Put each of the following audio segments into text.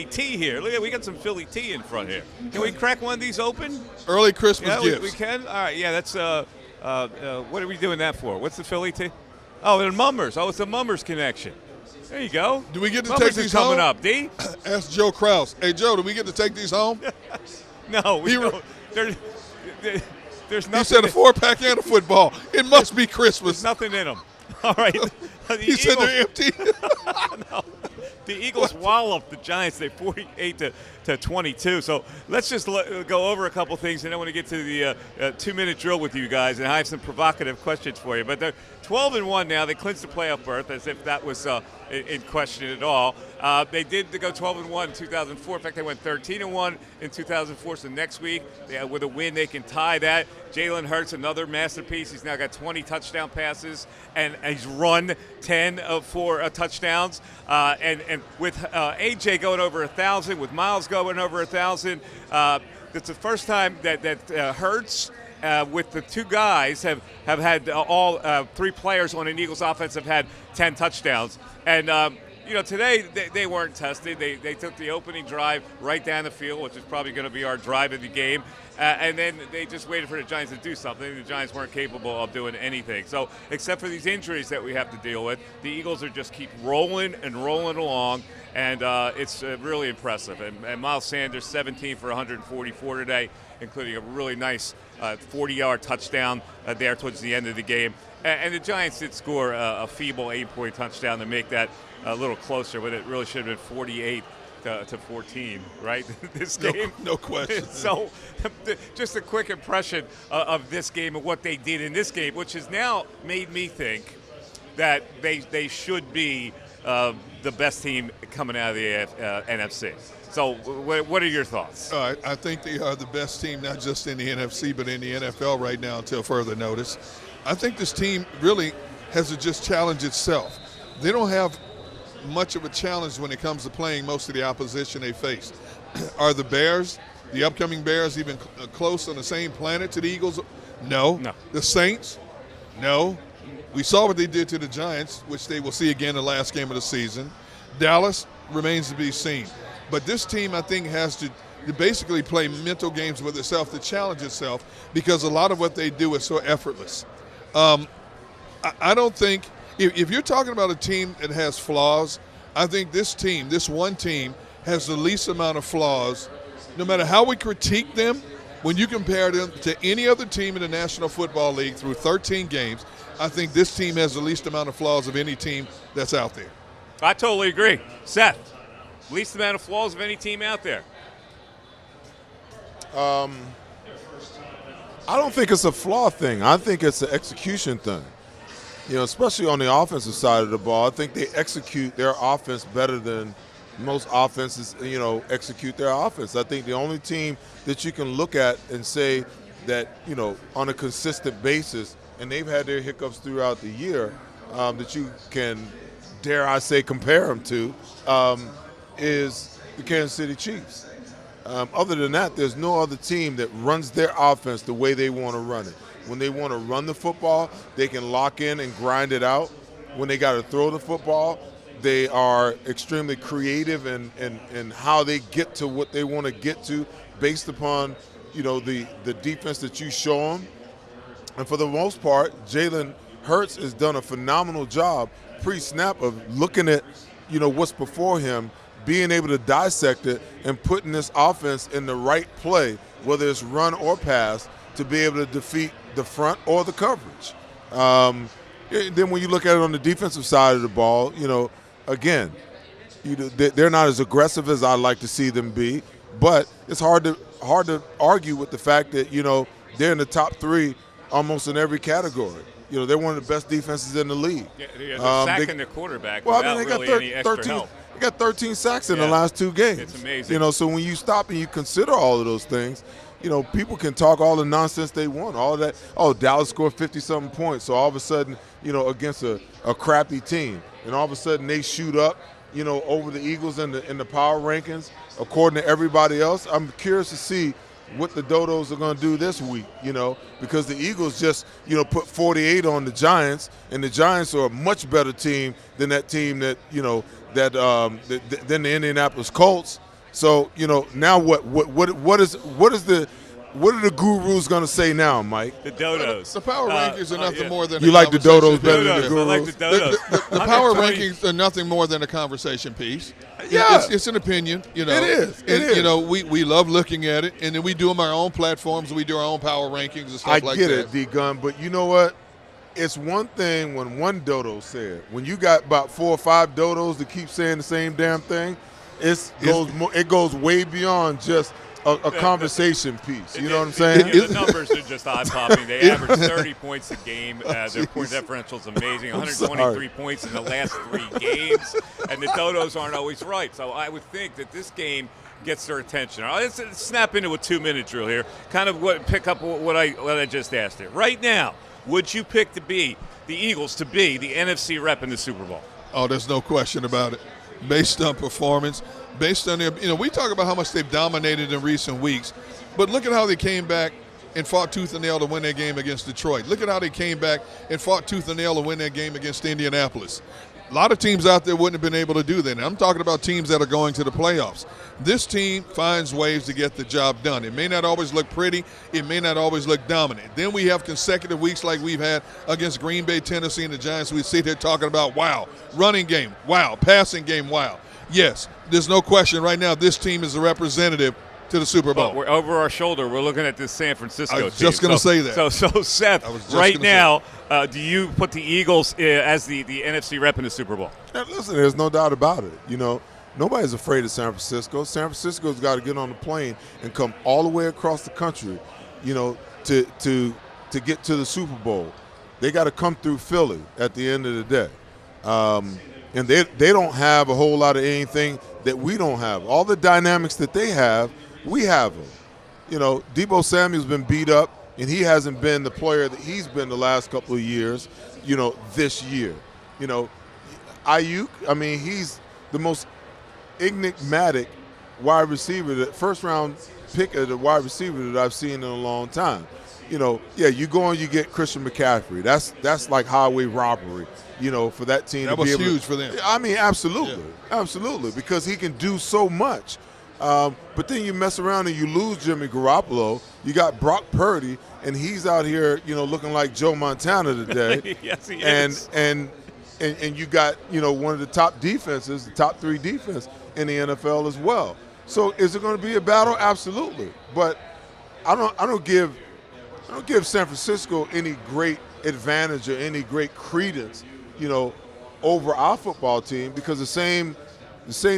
tea here. Look at, we got some Philly tea in front here. Can we crack one of these open? Early Christmas Yeah, gifts. we can. All right. Yeah, that's. What are we doing that for? What's the Philly tea? Oh, the Mummers. Oh, it's the Mummers connection. There you go. Do we get to Mummers take these is coming home? up, D? Ask Joe Krause. Hey, Joe, do we get to take these home? No, we don't. There's nothing. He said a 4-pack and a football. It must be Christmas. There's nothing in them. All right. He said they're empty. No. The Eagles walloped the Giants. They 48-22. So let's just go over a couple things, and I want to get to the 2-minute drill with you guys, and I have some provocative questions for you. But they're 12-1 now. They clinched the playoff berth, as if that was in question at all. They did go 12-1 in 2004. In fact, they went 13-1 in 2004. So next week, with a win, they can tie that. Jalen Hurts, another masterpiece. He's now got 20 touchdown passes, and he's run 10 for touchdowns. And with AJ going over 1,000, with Miles going over 1,000, it's the first time that Hurts, with the two guys, have had all three players on an Eagles offense have had 10 touchdowns. And today they weren't tested. They took the opening drive right down the field, which is probably going to be our drive of the game. And then they just waited for the Giants to do something. The Giants weren't capable of doing anything. So except for these injuries that we have to deal with, the Eagles are just keep rolling and rolling along. And it's really impressive. And Miles Sanders, 17 for 144 today, including a really nice 40-yard touchdown there towards the end of the game. And the Giants did score a feeble 8-point touchdown to make that a little closer, but it really should have been 48 to 14, right? This game. No question. So just a quick impression of this game and what they did in this game, which has now made me think that they should be the best team coming out of the NFC. So what are your thoughts? I think they are the best team, not just in the NFC, but in the NFL right now until further notice. I think this team really has to just challenge itself. They don't have much of a challenge when it comes to playing most of the opposition they face. Are the Bears, the upcoming Bears, even close on the same planet to the Eagles? No. The Saints? No. We saw what they did to the Giants, which they will see again the last game of the season. Dallas remains to be seen. But this team, I think, has to basically play mental games with itself to challenge itself, because a lot of what they do is so effortless. I don't think – if you're talking about a team that has flaws, I think this team, this one team, has the least amount of flaws. No matter how we critique them, when you compare them to any other team in the National Football League through 13 games, I think this team has the least amount of flaws of any team that's out there. I totally agree. Seth, least amount of flaws of any team out there. I don't think it's a flaw thing. I think it's an execution thing. Especially on the offensive side of the ball, I think they execute their offense better than most offenses, execute their offense. I think the only team that you can look at and say that, on a consistent basis, and they've had their hiccups throughout the year, that you can, dare I say, compare them to, is the Kansas City Chiefs. Other than that, there's no other team that runs their offense the way they want to run it. When they want to run the football, they can lock in and grind it out. When they got to throw the football, they are extremely creative in how they get to what they want to get to based upon, the defense that you show them. And for the most part, Jalen Hurts has done a phenomenal job pre-snap of looking at, what's before him, being able to dissect it and putting this offense in the right play, whether it's run or pass, to be able to defeat the front or the coverage. Then when you look at it on the defensive side of the ball, again, they're not as aggressive as I'd like to see them be, but it's hard to argue with the fact that, they're in the top 3 almost in every category. They're one of the best defenses in the league. Yeah, they're sacking their quarterback without really any extra help. They got 13 sacks in the last 2 games. It's amazing. So when you stop and you consider all of those things, people can talk all the nonsense they want, all that. Oh, Dallas scored 50-something points, so all of a sudden, against a crappy team, and all of a sudden they shoot up, over the Eagles in the power rankings, according to everybody else. I'm curious to see what the Dodos are going to do this week, because the Eagles just, put 48 on the Giants, and the Giants are a much better team than that team that, than the Indianapolis Colts. So now what are the gurus going to say now, Mike? The dodos. The power rankings are nothing more than you like the dodos better than the I gurus? like the dodos. The power rankings are nothing more than a conversation piece. Yeah. It's an opinion. It is. It is. We love looking at it, and then we do them our own platforms. We do our own power rankings and stuff like that. I get it, D-Gun, but you know what? It's one thing when one dodo said. When you got about 4 or 5 dodos that keep saying the same damn thing, it goes way beyond just a conversation piece. You know what I'm saying? The numbers are just eye-popping. They average 30 points a game. Their point differential is amazing. 123 points in the last 3 games. And the dodos aren't always right. So I would think that this game gets their attention. All right, let's snap into a 2-minute drill here. Kind of pick up what I just asked here. Right now, would you pick the Eagles to be the NFC rep in the Super Bowl? Oh, there's no question about it. Based on performance, based on their, we talk about how much they've dominated in recent weeks, but look at how they came back and fought tooth and nail to win that game against Detroit. Look at how they came back and fought tooth and nail to win that game against Indianapolis. A lot of teams out there wouldn't have been able to do that. And I'm talking about teams that are going to the playoffs. This team finds ways to get the job done. It may not always look pretty. It may not always look dominant. Then we have consecutive weeks like we've had against Green Bay, Tennessee, and the Giants. We sit here talking about, wow, running game, wow, passing game, wow. Yes, there's no question right now this team is a representative to the Super Bowl. But we're over our shoulder. We're looking at this San Francisco team. I was just going to say that. So Seth, right now, do you put the Eagles as the NFC rep in the Super Bowl? Yeah, listen, there's no doubt about it. Nobody's afraid of San Francisco. San Francisco's got to get on the plane and come all the way across the country, to get to the Super Bowl. They got to come through Philly at the end of the day. And they don't have a whole lot of anything that we don't have. All the dynamics that they have, we have them. Deebo Samuel's been beat up, and he hasn't been the player that he's been the last couple of years, this year. Ayuk, he's the most enigmatic wide receiver, first-round pick of the wide receiver that I've seen in a long time. You go and you get Christian McCaffrey. That's like highway robbery, for that team. That was huge for them. Absolutely. Yeah. Absolutely, because he can do so much. But then you mess around and you lose Jimmy Garoppolo. You got Brock Purdy, and he's out here, looking like Joe Montana today. Yes, he is. And you got, one of the top defenses, the top 3 defense in the NFL as well. So is it going to be a battle? Absolutely. But I don't give San Francisco any great advantage or any great credence, over our football team, because the same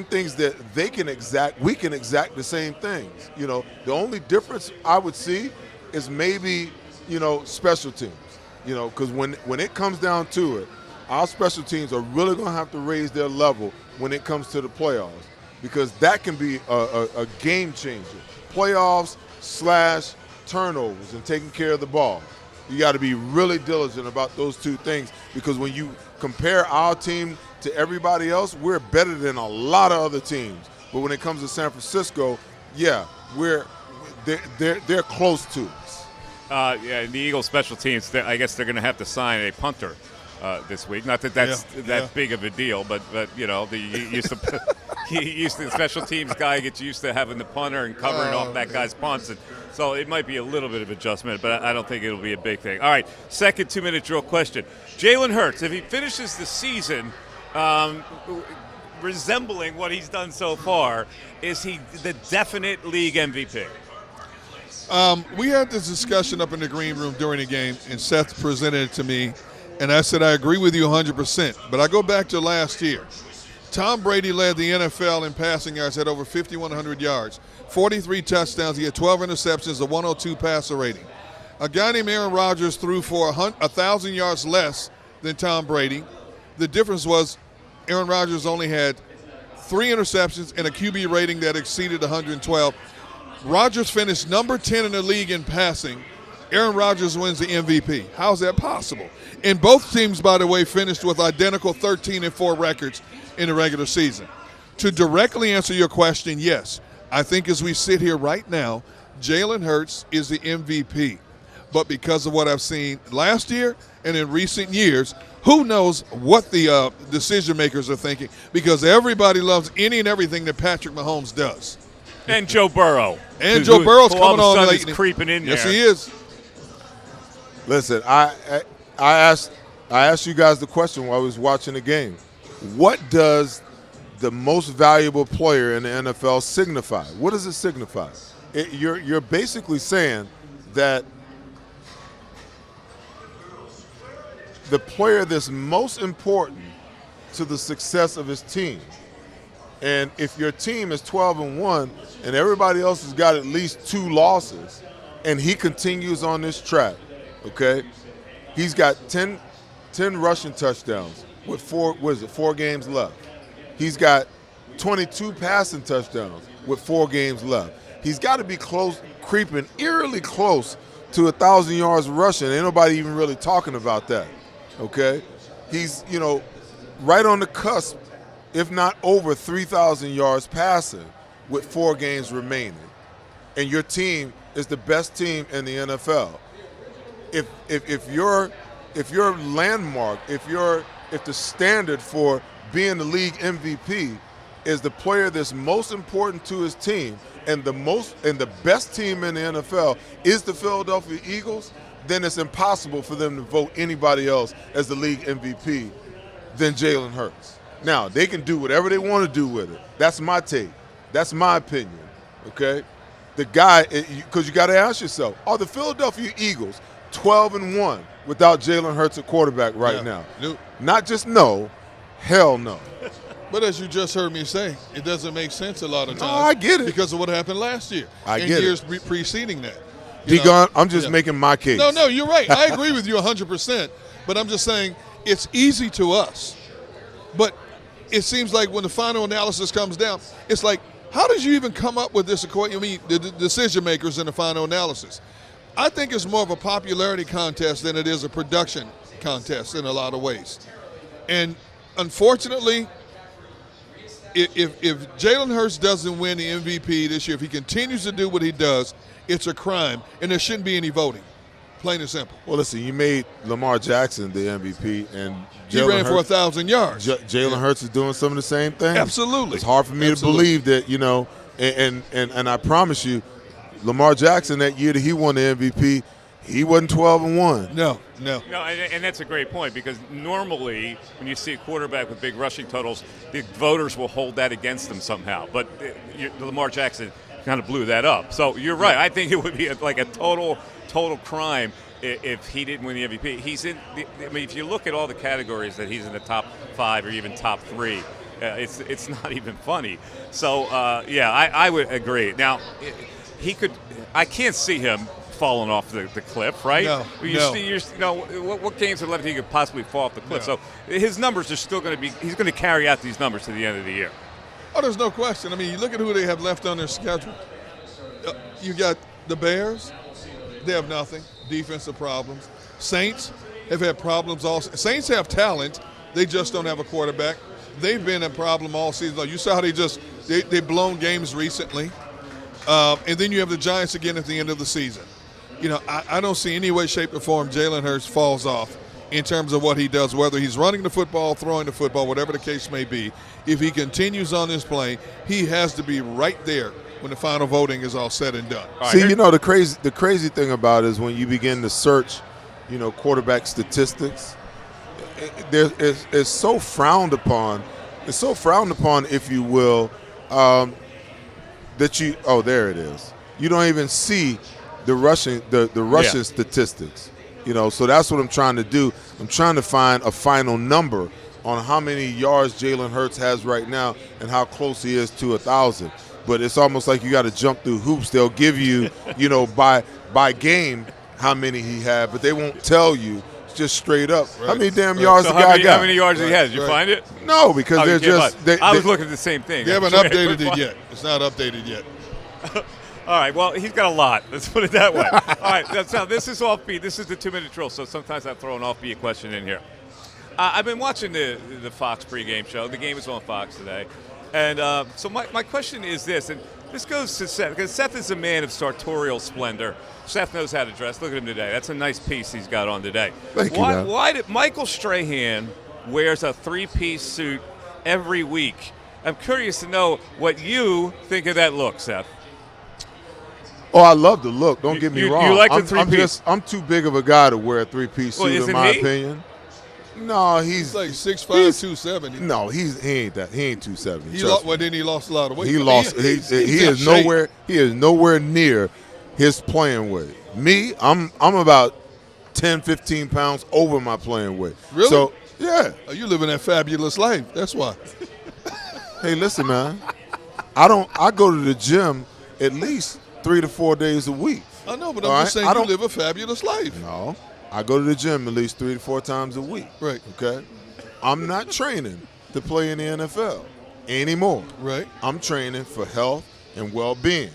things that they can exact, we can exact the same things. The only difference I would see is maybe, special teams. Because when it comes down to it, our special teams are really going to have to raise their level when it comes to the playoffs, because that can be a game changer. Playoffs / turnovers and taking care of the ball. You got to be really diligent about those 2 things, because when you compare our team to everybody else, we're better than a lot of other teams. But when it comes to San Francisco, yeah, they're close to us. The Eagles special teams, I guess they're going to have to sign a punter this week. Not that that's big of a deal, but the special teams guy gets used to having the punter and covering off that guy's punts. And so it might be a little bit of adjustment, but I don't think it'll be a big thing. All right, second 2-minute drill question. Jalen Hurts, if he finishes the season resembling what he's done so far, is he the definite league MVP? We had this discussion up in the green room during the game, and Seth presented it to me, and I said I agree with you 100%. But I go back to last year. Tom Brady led the NFL in passing yards, had over 5,100 yards, 43 touchdowns. He had 12 interceptions, a 102 passer rating. A guy named Aaron Rodgers threw for 1,000 yards less than Tom Brady. The difference was Aaron Rodgers only had 3 interceptions and a QB rating that exceeded 112. Rodgers finished number 10 in the league in passing. Aaron Rodgers wins the MVP. How is that possible? And both teams, by the way, finished with identical 13-4 records in the regular season. To directly answer your question, yes. I think as we sit here right now, Jalen Hurts is the MVP. But because of what I've seen last year and in recent years, who knows what the decision makers are thinking, because everybody loves any and everything that Patrick Mahomes does. And Joe Burrow. And Joe Burrow's who all coming of a on sudden late. is creeping in there. Yes, he is. Listen, I asked you guys the question while I was watching the game. What does the most valuable player in the NFL signify? What does it signify? You're basically saying that the player that's most important to the success of his team, and if your team is 12-1 and everybody else has got at least 2 losses, and he continues on this track, okay, he's got 10 rushing touchdowns with 4 games left. He's got 22 passing touchdowns with 4 games left. He's got to be close, creeping eerily close to 1,000 yards rushing. Ain't nobody even really talking about that, okay? He's, right on the cusp, if not over 3,000 yards passing with 4 games remaining. And your team is the best team in the NFL. If your landmark, if the standard for being the league MVP is the player that's most important to his team, and the best team in the NFL is the Philadelphia Eagles, then it's impossible for them to vote anybody else as the league MVP than Jalen Hurts. Now, they can do whatever they want to do with it. That's my take. That's my opinion, okay? The guy, because you got to ask yourself, are the Philadelphia Eagles 12-1 without Jalen Hurts at quarterback right now? Nope. Not just no, hell no. But as you just heard me say, it doesn't make sense a lot of times. No, I get it. Because of what happened last year and years preceding that. D-Gon, I'm just making my case. No, you're right. I agree with you 100%. But I'm just saying it's easy to us. But it seems like when the final analysis comes down, it's like, how did you even come up with this equation? I mean, the decision makers in the final analysis. I think it's more of a popularity contest than it is a production contest in a lot of ways. And unfortunately, if Jalen Hurts doesn't win the MVP this year, if he continues to do what he does, it's a crime, and there shouldn't be any voting. Plain and simple. Well, listen, you made Lamar Jackson the MVP, and he ran for 1,000 yards. Jalen Hurts is doing some of the same things. Absolutely. It's hard for me to believe that, and I promise you, Lamar Jackson that year that he won the MVP, he wasn't 12-1. No. No, and that's a great point, because normally when you see a quarterback with big rushing totals, the voters will hold that against them somehow. But Lamar Jackson kind of blew that up. So you're right. I think it would be like a total crime if he didn't win the MVP. If you look at all the categories that he's in the top 5 or even top 3, it's not even funny. So I would agree. Now I can't see him falling off the cliff, right? No. What games are left he could possibly fall off the cliff? No. So his numbers are still going to be. He's going to carry out these numbers to the end of the year. Oh, there's no question. I mean, you look at who they have left on their schedule. You got the Bears. They have nothing. Defensive problems. Saints have had problems all. Saints have talent. They just don't have a quarterback. They've been a problem all season. You saw how they've blown games recently. And then you have the Giants again at the end of the season. I don't see any way, shape, or form Jalen Hurts falls off in terms of what he does, whether he's running the football, throwing the football, whatever the case may be. If he continues on this plane, he has to be right there when the final voting is all said and done. See, the crazy thing about it is when you begin to search, quarterback statistics, it's so frowned upon. It's so frowned upon, if you will, that there it is. You don't even see the rushing statistics. So that's what I'm trying to do. I'm trying to find a final number on how many yards Jalen Hurts has right now and how close he is to 1,000. But it's almost like you got to jump through hoops. They'll give you, by game how many he had, but they won't tell you just straight up how many damn yards the guy got. How many yards he has? Did you find it? No, because they're just. I was looking at the same thing. They haven't updated it yet. It's not updated yet. All right, well, he's got a lot. Let's put it that way. All right, so this is offbeat. This is the 2-minute drill, so sometimes I throw an offbeat question in here. I've been watching the Fox pregame show. The game is on Fox today. And so my question is this, and this goes to Seth, because Seth is a man of sartorial splendor. Seth knows how to dress. Look at him today. That's a nice piece he's got on today. Why did Michael Strahan wears a 3-piece suit every week? I'm curious to know what you think of that look, Seth. Oh, I love the look. Don't get me wrong. You like the I'm three-piece? I'm too big of a guy to wear a three-piece suit, in isn't my he? opinion. No, He's like 6'5", 270. No, he ain't that. He ain't 270. Then he lost a lot of weight. He lost. He is nowhere. He is nowhere near his playing weight. Me, I'm about 10, 15 pounds over my playing weight. Really? So yeah. Oh, you living that fabulous life. That's why. Hey, listen, man. I go to the gym at least 3 to 4 days a week. I know, but I'm just saying you live a fabulous life. No, I go to the gym at least 3 to 4 times a week. Right. Okay. I'm not training to play in the NFL anymore. Right. I'm training for health and well-being.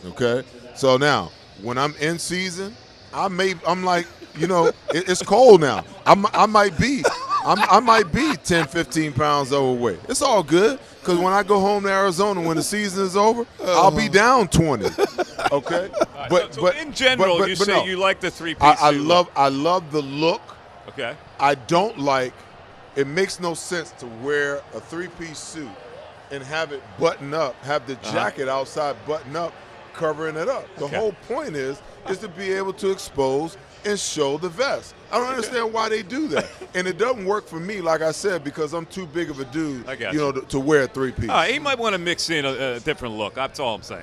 Okay. So now, when I'm in season, I'm like, it's cold now. I might be 10, 15 pounds overweight. It's all good, because when I go home to Arizona when the season is over, I'll be down 20. Okay? But in general, you say you like the three-piece suit. I love the look. Okay. I don't like, it makes no sense to wear a three-piece suit and have it button up, have the jacket outside button up, covering it up. The whole point is to be able to expose and show the vest. I don't understand why they do that. And it doesn't work for me, like I said, because I'm too big of a dude, to wear a three-piece. He might want to mix in a different look. That's all I'm saying.